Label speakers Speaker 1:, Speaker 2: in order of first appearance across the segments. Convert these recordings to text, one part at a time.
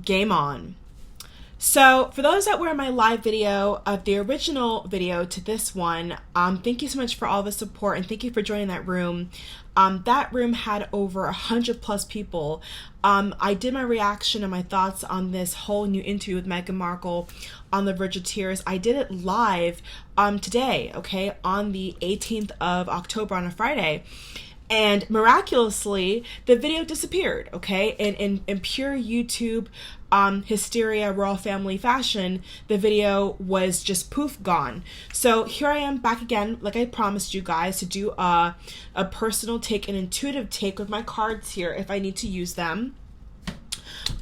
Speaker 1: Game on. So for those that were in my live video of the original video to this one, thank you so much for all the support and thank you for joining that room. That room had over 100 plus people. I did my reaction and my thoughts on this whole new interview with Meghan Markle on the Verge of Tears. I did it live today, okay, on the 18th of October on a Friday. And miraculously, the video disappeared, okay? In pure YouTube hysteria, royal family fashion, the video was just poof, gone. So here I am back again, like I promised you guys, to do a personal take, an intuitive take with my cards here if I need to use them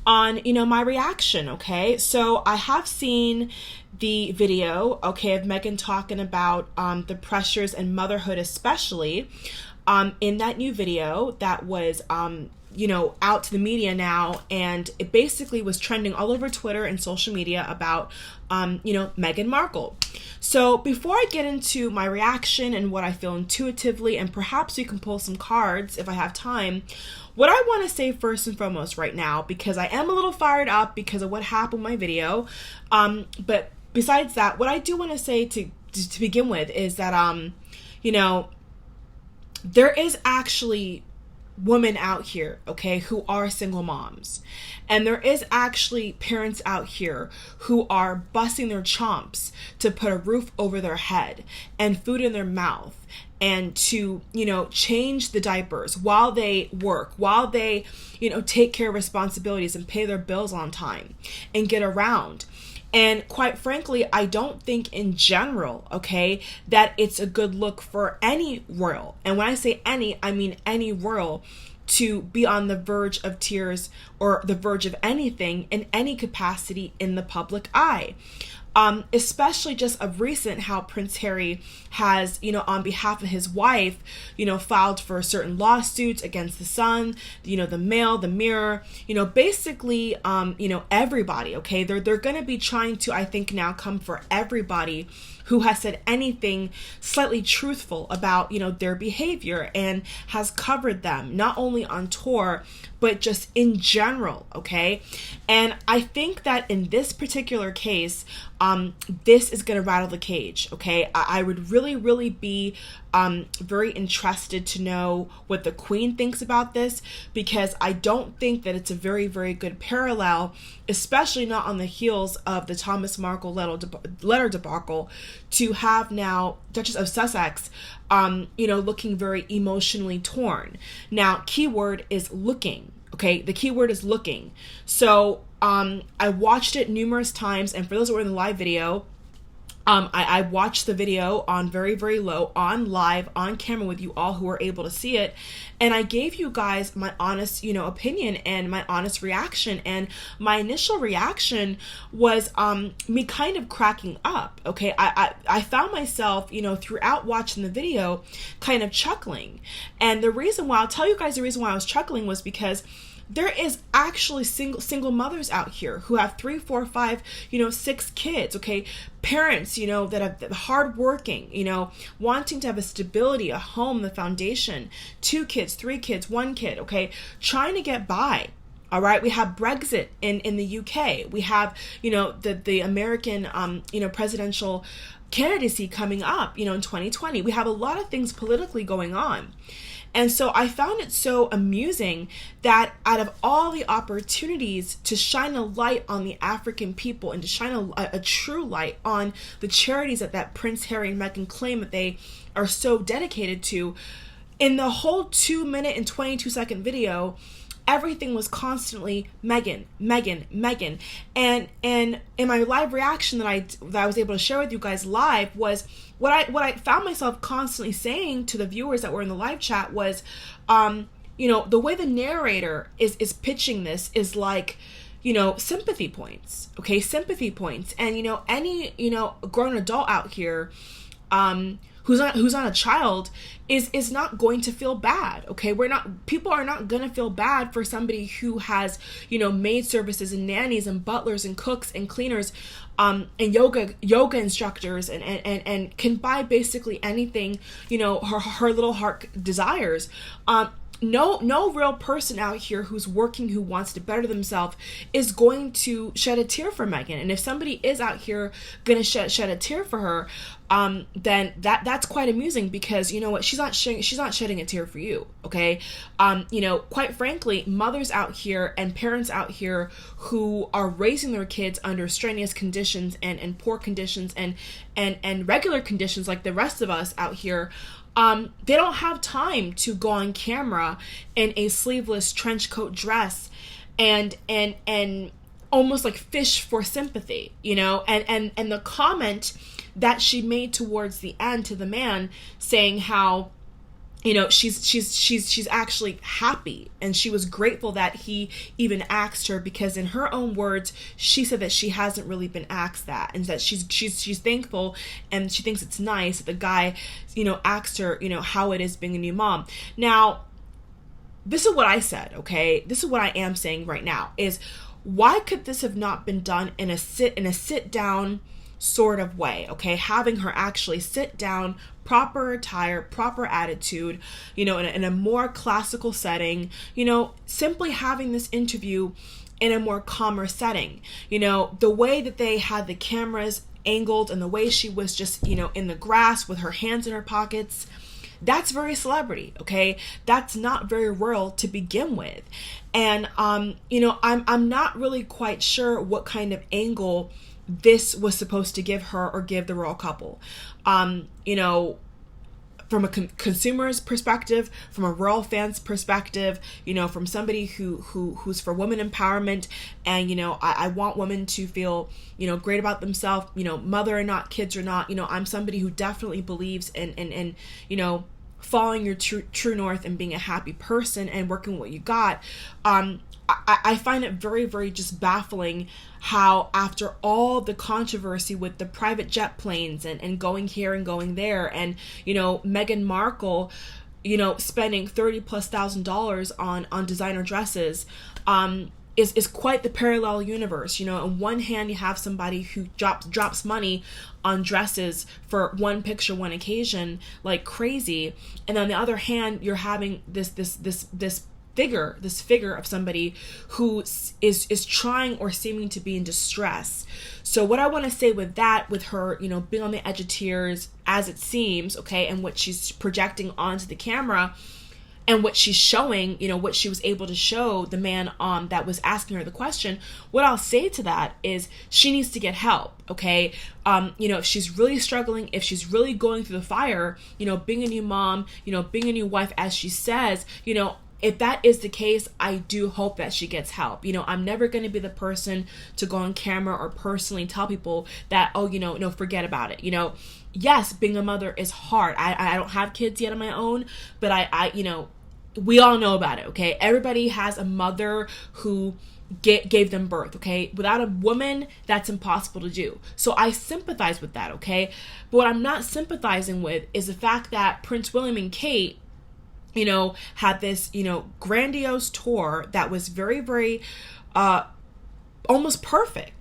Speaker 1: on, my reaction, okay? So I have seen the video, okay, of Meghan talking about the pressures and motherhood especially. In that new video that was, out to the media now, and it basically was trending all over Twitter and social media about, Meghan Markle. So before I get into my reaction and what I feel intuitively, and perhaps we can pull some cards if I have time, what I want to say first and foremost right now, because I am a little fired up because of what happened in my video, but besides that, what I do want to say to begin with is that, there is actually women out here, okay, who are single moms. And there is actually parents out here who are busting their chomps to put a roof over their head and food in their mouth and to, change the diapers while they work, while they, take care of responsibilities and pay their bills on time and get around. And quite frankly, I don't think in general, okay, that it's a good look for any royal. And when I say any, I mean any royal to be on the verge of tears or the verge of anything in any capacity in the public eye. Especially just of recent, how Prince Harry has, on behalf of his wife, filed for certain lawsuits against the Sun, the Mail, the Mirror, basically, everybody, okay? They're going to be trying to, I think, now come for everybody who has said anything slightly truthful about, their behavior and has covered them, not only on tour, but just in general, okay? And I think that in this particular case, this is going to rattle the cage, okay? I would really be very interested to know what the Queen thinks about this, because I don't think that it's a very good parallel, especially not on the heels of the Thomas Markle letter debacle, to have now Duchess of Sussex, looking very emotionally torn. Now, keyword is looking. Okay, the keyword is looking. So I watched it numerous times, and for those who were in the live video, I watched the video on very low, on live, on camera with you all who were able to see it, and I gave you guys my honest, opinion and my honest reaction. And my initial reaction was me kind of cracking up. Okay, I found myself, throughout watching the video, kind of chuckling, and the reason why, I'll tell you guys the reason why I was chuckling was because there is actually single mothers out here who have 3, 4, 5, 6 kids, okay? Parents, that are hardworking, wanting to have a stability, a home, the foundation, 2 kids, 3 kids, 1 kid, okay? Trying to get by. All right, we have Brexit in the UK. We have, the American, presidential candidacy coming up, in 2020. We have a lot of things politically going on. And so I found it so amusing that out of all the opportunities to shine a light on the African people and to shine a true light on the charities that Prince Harry and Meghan claim that they are so dedicated to, in the whole 2-minute and 22-second video, everything was constantly Meghan. And in my live reaction that I was able to share with you guys live was what I found myself constantly saying to the viewers that were in the live chat was, the way the narrator is pitching this is like, sympathy points, okay? Sympathy points. And, any, grown adult out here, who's on a child is not going to feel bad, okay? People are not gonna feel bad for somebody who has, maid services and nannies and butlers and cooks and cleaners, and yoga instructors and can buy basically anything, her little heart desires. no real person out here who's working, who wants to better themselves, is going to shed a tear for Meghan. And if somebody is out here gonna shed a tear for her, then that's quite amusing, because you know what, she's not shedding a tear for you, okay? Quite frankly, mothers out here and parents out here who are raising their kids under strenuous conditions and poor conditions and regular conditions like the rest of us out here, they don't have time to go on camera in a sleeveless trench coat dress and almost like fish for sympathy, and the comment that she made towards the end to the man, saying how, she's actually happy and she was grateful that he even asked her, because in her own words, she said that she hasn't really been asked that, and that she's thankful and she thinks it's nice that the guy, asked her, how it is being a new mom. Now, this is what I said, okay? This is what I am saying right now, is why could this have not been done in a sit down sort of way, okay? Having her actually sit down, proper attire, proper attitude, in a more classical setting, simply having this interview in a more calmer setting. The way that they had the cameras angled and the way she was just, in the grass with her hands in her pockets, that's very celebrity, okay? That's not very royal to begin with. And, I'm not really quite sure what kind of angle this was supposed to give her or give the royal couple. From a consumer's perspective, from a royal fan's perspective, from somebody who's for women empowerment, and I want women to feel great about themselves, mother or not, kids or not. I'm somebody who definitely believes in following your true north and being a happy person and working with what you got. I find it very, very just baffling how, after all the controversy with the private jet planes and going here and going there, and Meghan Markle spending $30,000+ on designer dresses, is quite the parallel universe. On one hand, you have somebody who drops money on dresses for one picture, one occasion, like crazy, and on the other hand, you're having this figure of somebody who is trying or seeming to be in distress. So what I want to say with that, with her, being on the edge of tears, as it seems, okay, and what she's projecting onto the camera, and what she's showing, what she was able to show the man that was asking her the question, what I'll say to that is she needs to get help, okay? If she's really struggling, if she's really going through the fire, being a new mom, being a new wife, as she says, if that is the case, I do hope that she gets help. I'm never going to be the person to go on camera or personally tell people that, no, forget about it. Yes, being a mother is hard. I don't have kids yet of my own, but I we all know about it, okay? Everybody has a mother who gave them birth, okay? Without a woman, that's impossible to do. So I sympathize with that, okay? But what I'm not sympathizing with is the fact that Prince William and Kate, had this, grandiose tour that was very, very, almost perfect.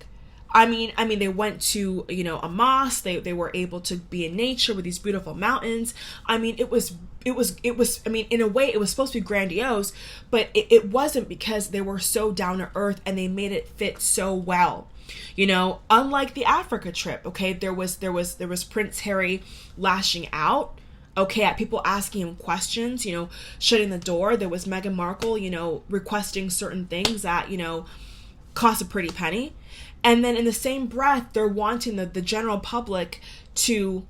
Speaker 1: I mean, they went to, a mosque. They were able to be in nature with these beautiful mountains. I mean, it was, I mean, in a way it was supposed to be grandiose, but it wasn't, because they were so down to earth and they made it fit so well. Unlike the Africa trip, okay, there was Prince Harry lashing out, okay, at people asking him questions, shutting the door. There was Meghan Markle, requesting certain things that, cost a pretty penny. And then in the same breath, they're wanting the general public to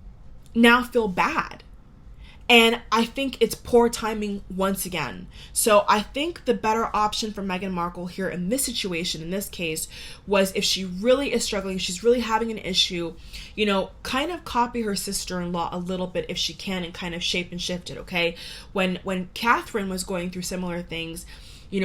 Speaker 1: now feel bad. And I think it's poor timing once again. So I think the better option for Meghan Markle here in this situation, in this case, was, if she really is struggling, she's really having an issue, kind of copy her sister-in-law a little bit if she can, and kind of shape and shift it, okay? When Catherine was going through similar things,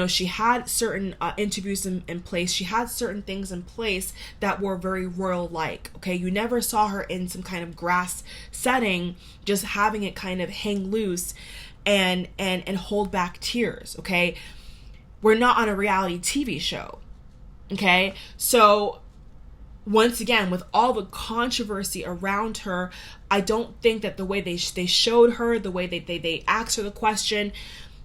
Speaker 1: she had certain interviews in place. She had certain things in place that were very royal-like, okay? You never saw her in some kind of grass setting, just having it kind of hang loose and hold back tears, okay? We're not on a reality TV show, okay? So once again, with all the controversy around her, I don't think that the way they showed her, the way they asked her the question,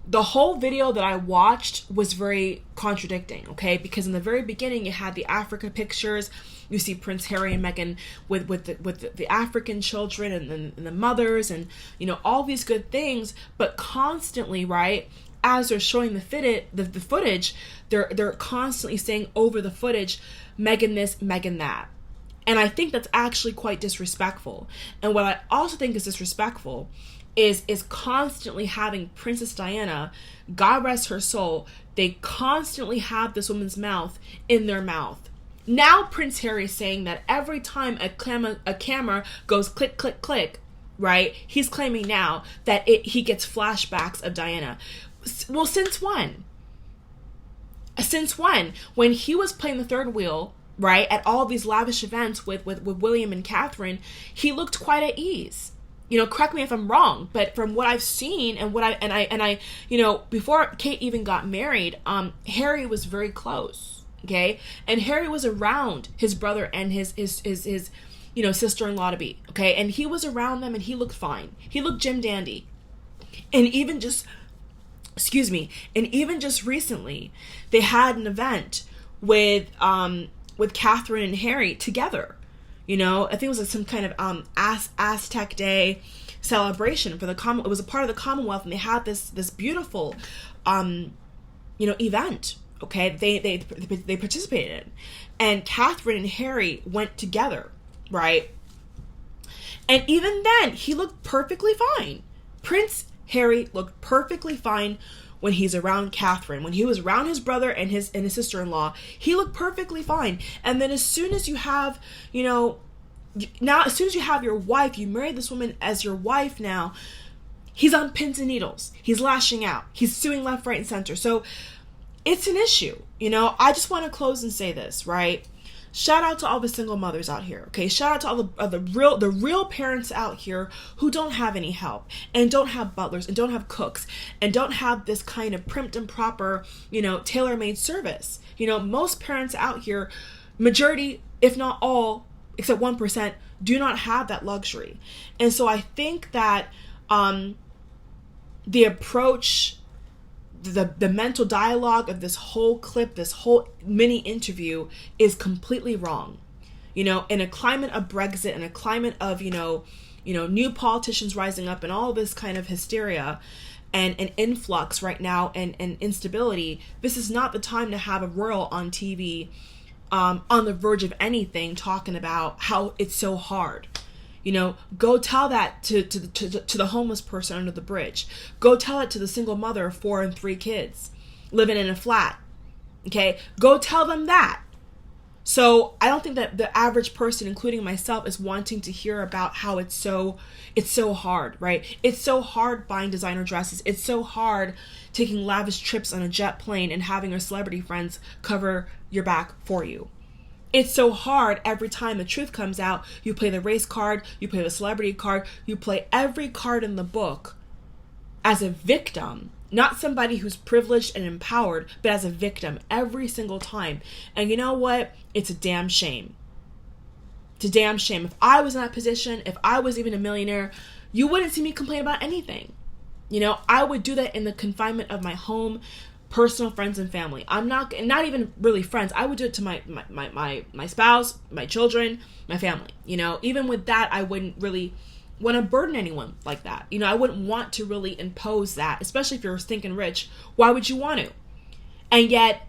Speaker 1: the whole video that I watched was very contradicting, okay? Because in the very beginning, you had the Africa pictures. You see Prince Harry and Meghan with the African children and the mothers and, you know, all these good things. But constantly, right, as they're showing the footage, they're constantly saying over the footage, Meghan this, Meghan that. And I think that's actually quite disrespectful. And what I also think is disrespectful is constantly having Princess Diana, God rest her soul, they constantly have this woman's mouth in their mouth. Now Prince Harry is saying that every time a camera goes click, click, click, right? He's claiming now that he gets flashbacks of Diana. Well, since when? Since when? When he was playing the third wheel, right, at all these lavish events with William and Catherine, he looked quite at ease. You know, correct me if I'm wrong, but from what I've seen and what I, you know, before Kate even got married, Harry was very close, okay? And Harry was around his brother and his you know, sister-in-law to be, okay? And he was around them and he looked fine. He looked Jim Dandy. And even just, and even just recently, they had an event with Catherine and Harry together. You know, I think it was like some kind of Aztec Day celebration for the it was a part of the Commonwealth, and they had this beautiful, you know, event. Okay, they participated in, and Catherine and Harry went together, right? And even then, he looked perfectly fine. Prince Harry looked perfectly fine when he's around Catherine. When he was around his brother and his sister-in-law, he looked perfectly fine. And then as soon as you have, you know, now as soon as you have your wife, you married this woman as your wife now, he's on pins and needles. He's lashing out. He's suing left, right, and center. So it's an issue. You know, I just want to close and say this, right? Shout out to all the single mothers out here, okay? Shout out to all the real parents out here who don't have any help and don't have butlers and don't have cooks and don't have this kind of primed and proper, you know, tailor-made service. You know, most parents out here, majority, if not all, except 1%, do not have that luxury. And so I think that the approach, the mental dialogue of this whole clip, this whole mini interview is completely wrong. You know, in a climate of Brexit, in a climate of, you know, new politicians rising up and all this kind of hysteria and an influx right now and instability, this is not the time to have a royal on TV on the verge of anything talking about how it's so hard. You know, go tell that to the homeless person under the bridge. Go tell it to the single mother of 4 and 3 kids living in a flat. Okay? Go tell them that. So I don't think that the average person, including myself, is wanting to hear about how it's so hard, right? It's so hard buying designer dresses. It's so hard taking lavish trips on a jet plane and having your celebrity friends cover your back for you. It's so hard every time the truth comes out. You play the race card, you play the celebrity card, you play every card in the book as a victim, not somebody who's privileged and empowered, but as a victim every single time. And you know what? It's a damn shame. It's a damn shame. If I was in that position, if I was even a millionaire, you wouldn't see me complain about anything. You know, I would do that in the confinement of my home, personal friends and family. I'm not even really friends. I would do it to my spouse, my children, my family. You know, even with that, I wouldn't really want to burden anyone like that. You know, I wouldn't want to really impose that, especially if you're stinking rich. Why would you want to? And yet,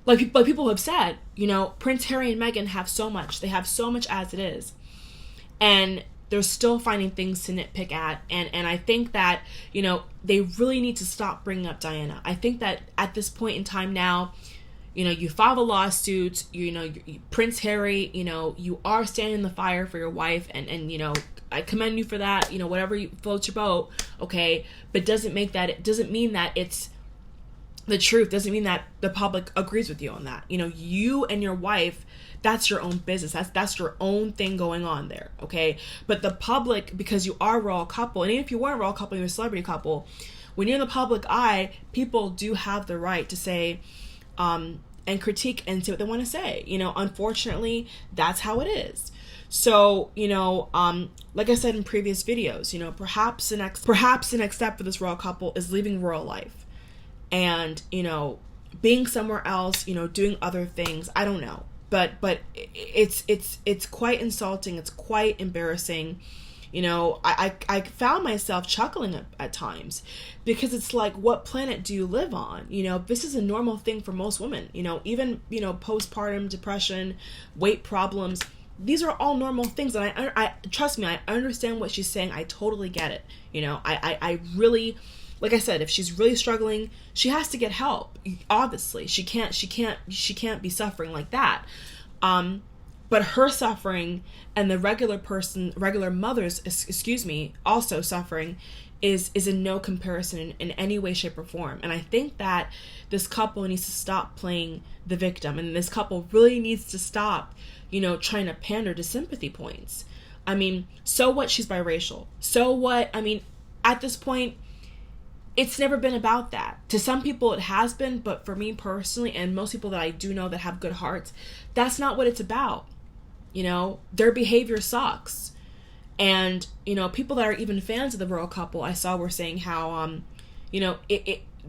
Speaker 1: like people have said, you know, Prince Harry and Meghan have so much. They have so much as it is. And they're still finding things to nitpick at. And I think that, you know, they really need to stop bringing up Diana. I think that at this point in time now, you know, you file a lawsuit, you know, Prince Harry, you know, you are standing in the fire for your wife. And you know, I commend you for that, you know, whatever you float your boat, okay? But it doesn't mean that it's the truth. Doesn't mean that the public agrees with you on that. You know, you and your wife, that's your own business. That's your own thing going on there, okay? But the public, because you are a royal couple, and even if you weren't a royal couple, you're a celebrity couple, when you're in the public eye, people do have the right to say and critique and say what they want to say. You know, unfortunately, that's how it is. So, you know, like I said in previous videos, you know, perhaps the next step for this royal couple is leaving royal life and, you know, being somewhere else, you know, doing other things. I don't know, but it's quite insulting. It's quite embarrassing. You know, I found myself chuckling at times because it's like, what planet do you live on? You know, this is a normal thing for most women, you know, even, you know, postpartum depression, weight problems. These are all normal things. And I trust me, I understand what she's saying. I totally get it. You know, I really, like I said, if she's really struggling, she has to get help. Obviously, she can't be suffering like that. But her suffering and the regular mother's, also suffering is in no comparison in any way, shape, or form. And I think that this couple needs to stop playing the victim. And this couple really needs to stop, you know, trying to pander to sympathy points. I mean, so what she's biracial? So what? I mean, at this point, it's never been about that. To some people it has been, but for me personally, and most people that I do know that have good hearts, that's not what it's about. You know, their behavior sucks. And, you know, people that are even fans of the royal couple, I saw were saying how, you know,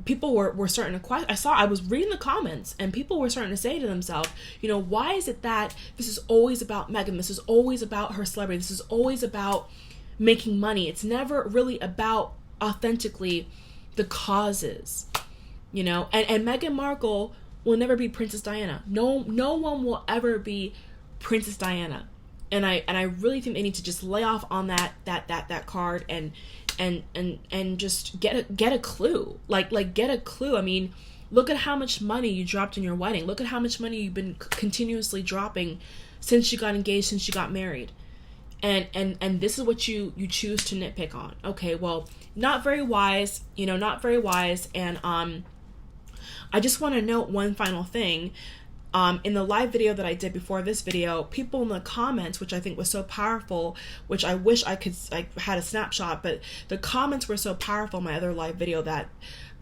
Speaker 1: people were starting to question. I was reading the comments and people were starting to say to themselves, you know, why is it that this is always about Meghan? This is always about her celebrity. This is always about making money. It's never really about authentically the causes, you know, and Meghan Markle will never be Princess Diana. No one will ever be Princess Diana. And I really think they need to just lay off on that card and just get a clue. Like get a clue. I mean, look at how much money you dropped in your wedding. Look at how much money you've been continuously dropping since you got engaged, since you got married. And this is what you choose to nitpick on. Okay, well, not very wise, you know, not very wise. And I just want to note one final thing. In the live video that I did before this video, people in the comments, which I think was so powerful, which I wish I had a snapshot, but the comments were so powerful in my other live video that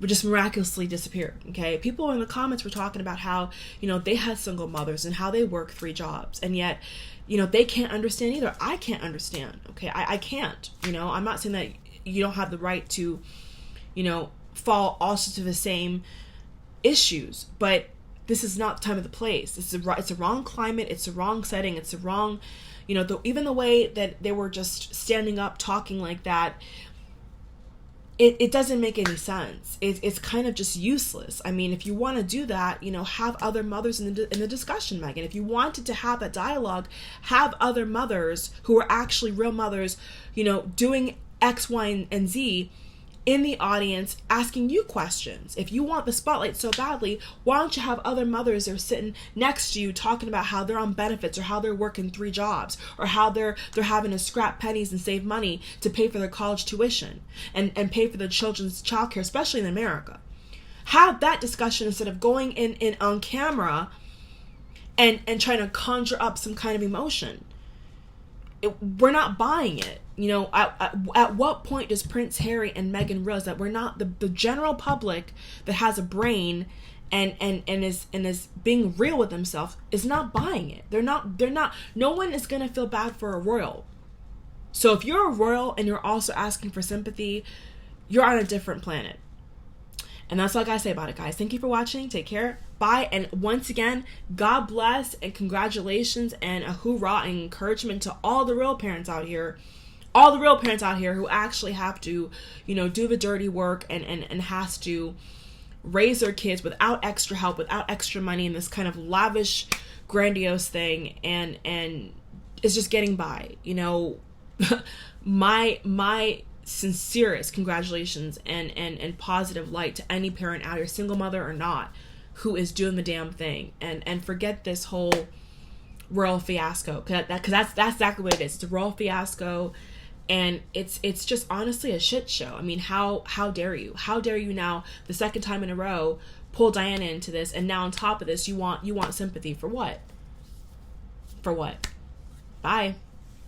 Speaker 1: would just miraculously disappear. Okay, people in the comments were talking about how, you know, they had single mothers and how they work 3 jobs, and yet, you know, they can't understand either. I can't understand. Okay, I can't. You know, I'm not saying that you don't have the right to, you know, fall also to the same issues, but this is not the time or the place. It's a wrong climate. It's a wrong setting. It's a wrong, you know, even the way that they were just standing up talking like that, it doesn't make any sense. It's kind of just useless. I mean, if you want to do that, you know, have other mothers in the discussion, Meghan. If you wanted to have that dialogue, have other mothers who are actually real mothers, you know, doing X, Y, and Z in the audience asking you questions. If you want the spotlight so badly, why don't you have other mothers that are sitting next to you talking about how they're on benefits or how they're working 3 jobs or how they're having to scrap pennies and save money to pay for their college tuition and pay for their children's childcare, especially in America. Have that discussion instead of going in on camera and trying to conjure up some kind of emotion. We're not buying it. You know, at what point does Prince Harry and Meghan realize that we're not the general public that has a brain and is being real with themselves is not buying it. They're not. No one is gonna feel bad for a royal. So if you're a royal and you're also asking for sympathy, you're on a different planet. And that's all I gotta say about it, guys. Thank you for watching. Take care. Bye. And once again, God bless and congratulations and a hoorah and encouragement to all the real parents out here. All the real parents out here who actually have to, you know, do the dirty work and has to raise their kids without extra help, without extra money in this kind of lavish, grandiose thing, and is just getting by. You know, my sincerest congratulations and positive light to any parent out here, single mother or not, who is doing the damn thing, and forget this whole royal fiasco, because that's exactly what it is. It's a royal fiasco. And it's just honestly a shit show. I mean, how dare you? How dare you now, the second time in a row, pull Diana into this, and now on top of this, you want sympathy for what? For what? Bye.